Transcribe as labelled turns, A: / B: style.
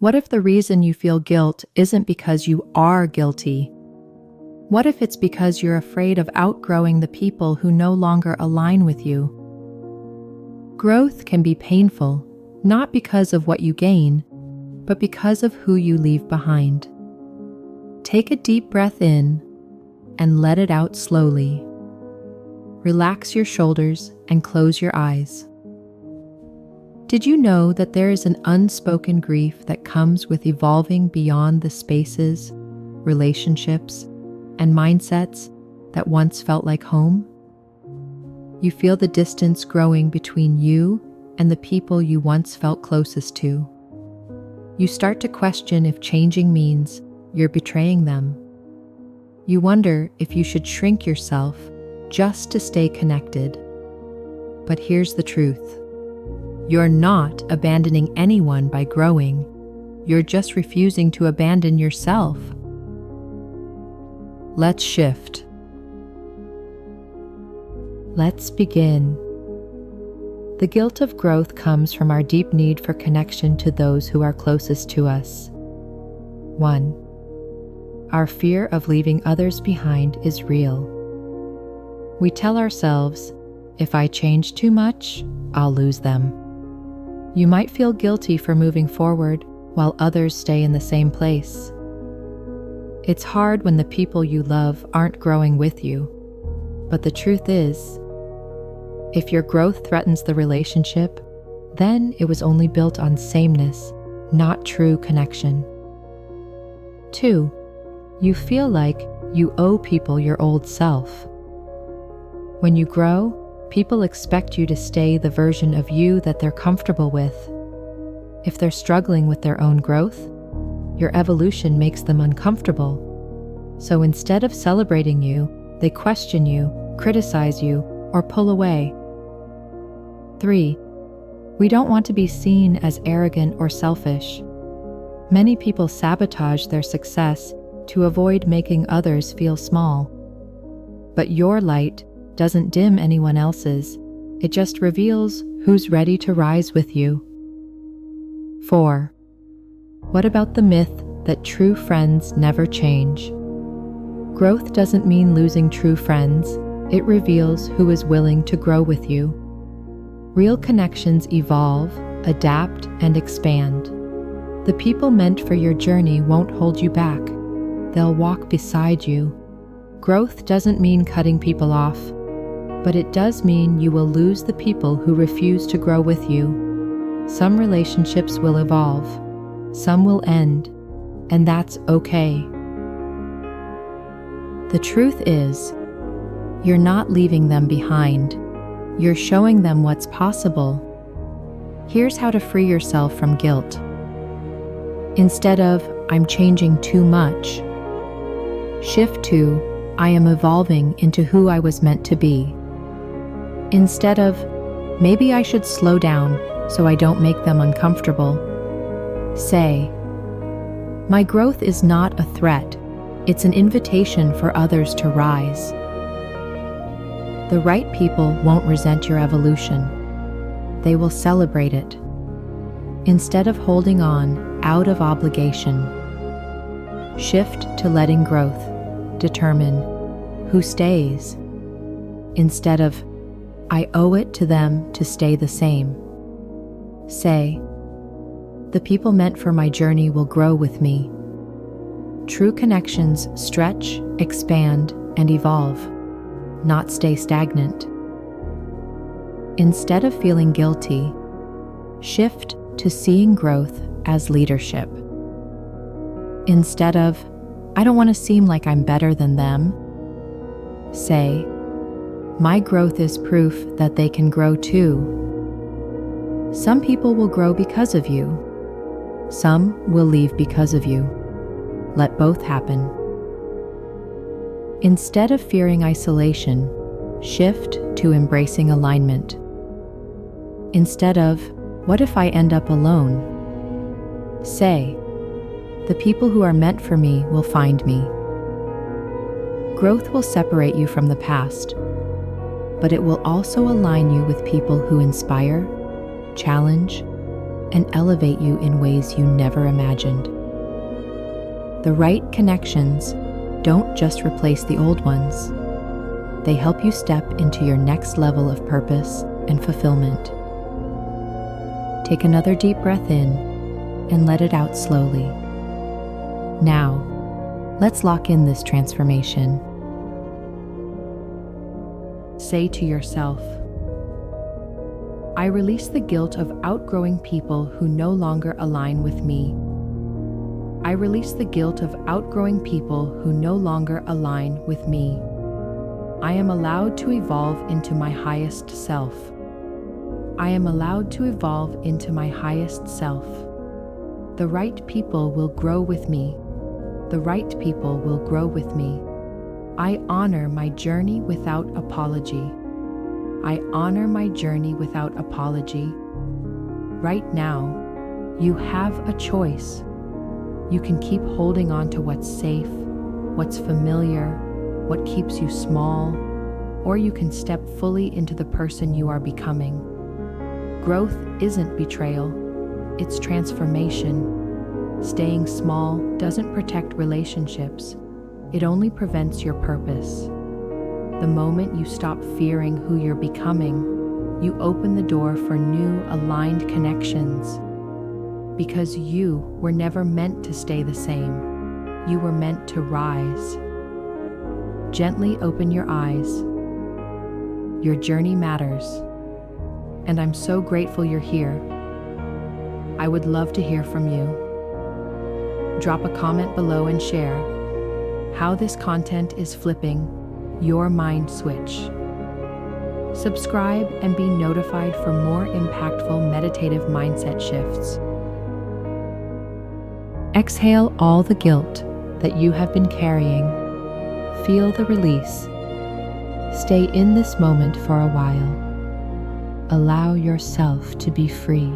A: What if the reason you feel guilt isn't because you are guilty? What if it's because you're afraid of outgrowing the people who no longer align with you? Growth can be painful, not because of what you gain, but because of who you leave behind. Take a deep breath in and let it out slowly. Relax your shoulders and close your eyes. Did you know that there is an unspoken grief that comes with evolving beyond the spaces, relationships, and mindsets that once felt like home? You feel the distance growing between you and the people you once felt closest to. You start to question if changing means you're betraying them. You wonder if you should shrink yourself just to stay connected. But here's the truth. You're not abandoning anyone by growing. You're just refusing to abandon yourself. Let's shift. Let's begin. The guilt of growth comes from our deep need for connection to those who are closest to us. 1. Our fear of leaving others behind is real. We tell ourselves, if I change too much, I'll lose them. You might feel guilty for moving forward while others stay in the same place. It's hard when the people you love aren't growing with you, but the truth is, if your growth threatens the relationship, then it was only built on sameness, not true connection. 2. You feel like you owe people your old self. When you grow, people expect you to stay the version of you that they're comfortable with. If they're struggling with their own growth, your evolution makes them uncomfortable. So instead of celebrating you, they question you, criticize you, or pull away. 3. We don't want to be seen as arrogant or selfish. Many people sabotage their success to avoid making others feel small. But your light doesn't dim anyone else's. It just reveals who's ready to rise with you. 4. What about the myth that true friends never change? Growth doesn't mean losing true friends. It reveals who is willing to grow with you. Real connections evolve, adapt, and expand. The people meant for your journey won't hold you back. They'll walk beside you. Growth doesn't mean cutting people off, but it does mean you will lose the people who refuse to grow with you. Some relationships will evolve, some will end, and that's okay. The truth is, you're not leaving them behind. You're showing them what's possible. Here's how to free yourself from guilt. Instead of, I'm changing too much, shift to, I am evolving into who I was meant to be. Instead of, maybe I should slow down so I don't make them uncomfortable, say, my growth is not a threat. It's an invitation for others to rise. The right people won't resent your evolution. They will celebrate it. Instead of holding on out of obligation, shift to letting growth determine who stays. Instead of, I owe it to them to stay the same, say, the people meant for my journey will grow with me. True connections stretch, expand, and evolve, not stay stagnant. Instead of feeling guilty, shift to seeing growth as leadership. Instead of, I don't want to seem like I'm better than them, say, my growth is proof that they can grow too. Some people will grow because of you. Some will leave because of you. Let both happen. Instead of fearing isolation, shift to embracing alignment. Instead of, what if I end up alone? Say, the people who are meant for me will find me. Growth will separate you from the past, but it will also align you with people who inspire, challenge, and elevate you in ways you never imagined. The right connections don't just replace the old ones. They help you step into your next level of purpose and fulfillment. Take another deep breath in and let it out slowly. Now, let's lock in this transformation. Say to yourself, I release the guilt of outgrowing people who no longer align with me. I release the guilt of outgrowing people who no longer align with me. I am allowed to evolve into my highest self. I am allowed to evolve into my highest self. The right people will grow with me. The right people will grow with me. I honor my journey without apology. I honor my journey without apology. Right now, you have a choice. You can keep holding on to what's safe, what's familiar, what keeps you small, or you can step fully into the person you are becoming. Growth isn't betrayal, it's transformation. Staying small doesn't protect relationships, it only prevents your purpose. The moment you stop fearing who you're becoming, you open the door for new, aligned connections. Because you were never meant to stay the same. You were meant to rise. Gently open your eyes. Your journey matters. And I'm so grateful you're here. I would love to hear from you. Drop a comment below and share how this content is flipping your mind switch. Subscribe and be notified for more impactful meditative mindset shifts. Exhale all the guilt that you have been carrying. Feel the release. Stay in this moment for a while. Allow yourself to be free.